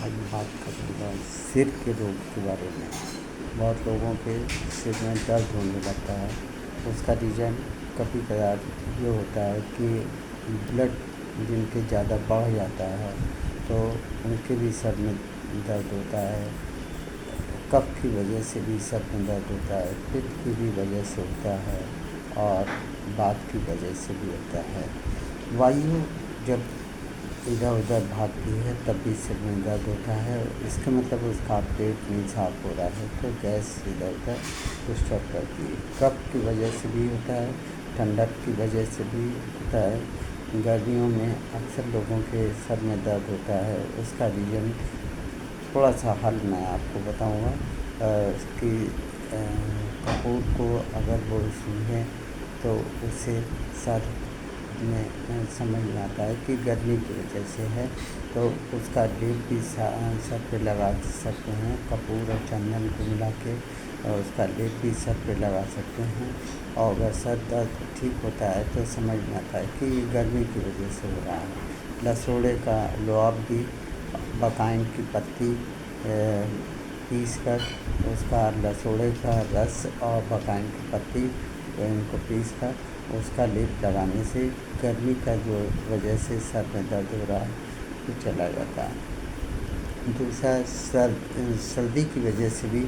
आज बात करूँगा सिर के रोग के बारे में। बहुत लोगों के सिर में दर्द होने लगता है। उसका रीज़न कभी कभार ये होता है कि ब्लड जिनके ज़्यादा बढ़ जाता है तो उनके भी सर में दर्द होता है। कफ की वजह से भी सर में दर्द होता है, पित्त की भी वजह से होता है और बात की वजह से भी होता है। वायु जब इधर उधर भागती है तब भी सिर में दर्द होता है। इसका मतलब उसका पेट नहीं साफ हो रहा है तो गैस इधर उधर डिस्टर्ब करती है। कफ की वजह से भी होता है, ठंडक की वजह से भी होता है। गर्मियों में अक्सर लोगों के सर में दर्द होता है। उसका रीज़न थोड़ा सा हल मैं आपको बताऊंगा कि कपूर को अगर वो सूंघें तो उससे सर में समझ में आता है कि गर्मी की वजह से है, तो उसका लेप भी सर पे लगा सकते हैं। कपूर और चंदन को मिला के और उसका लेप भी सर पे लगा सकते हैं। और अगर सर दर्द ठीक होता है तो समझ में आता है कि गर्मी की वजह से हो रहा है। लसोड़े का लुआब भी बकाइन की पत्ती पीस कर उसका लसोड़े का रस और बकाइन की पत्ती इनको पीस कर उसका लेप लगाने से गर्मी का जो वजह से सर में दर्द हो रहा है वो चला जाता है। दूसरा सर्दी की वजह से भी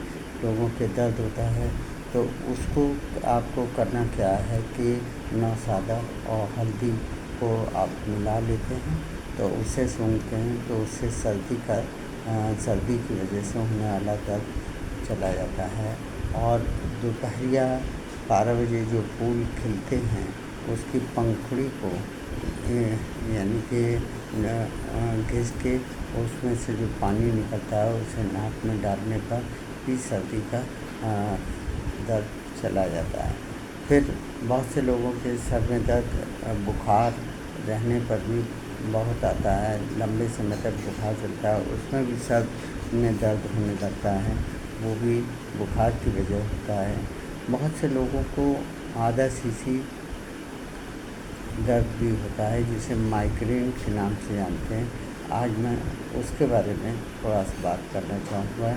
लोगों के दर्द होता है, तो उसको आपको करना क्या है कि नौसादा और हल्दी को आप मिला लेते हैं तो उसे सूंघते हैं तो उससे सर्दी की वजह से होने वाला दर्द चला जाता है। और दोपहरिया 12 बजे जो फूल खिलते हैं उसकी पंखुड़ी को यानी कि घिस के उसमें से जो पानी निकलता है उसे नाक में डालने पर भी सर्दी का दर्द चला जाता है। फिर बहुत से लोगों के सर में दर्द बुखार रहने पर भी बहुत आता है। लंबे समय तक बुखार चलता है, उसमें भी सर में दर्द होने लगता है, वो भी बुखार की वजह होता है। बहुत से लोगों को आधा सीसी दर्द भी होता है जिसे माइग्रेन के नाम से जानते हैं। आज मैं उसके बारे में थोड़ा सा बात करना चाहूँगा।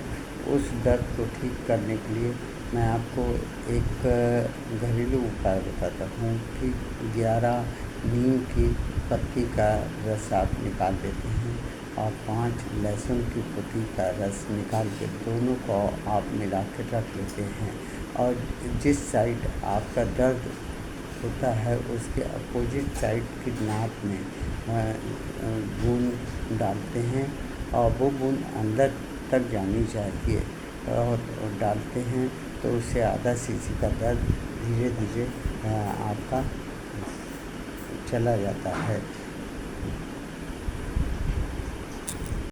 उस दर्द को ठीक करने के लिए मैं आपको एक घरेलू उपाय बताता हूँ कि 11 नीम की पत्ती का रस आप निकाल लेते हैं और 5 लहसुन की पत्ती का रस निकाल के दोनों को आप मिला के रख लेते हैं और जिस साइड आपका दर्द होता है उसके अपोजिट साइड की नाक में बूंद डालते हैं और वो बूंद अंदर तक जानी चाहिए और डालते हैं तो उससे आधा सीसी का दर्द धीरे धीरे आपका चला जाता है।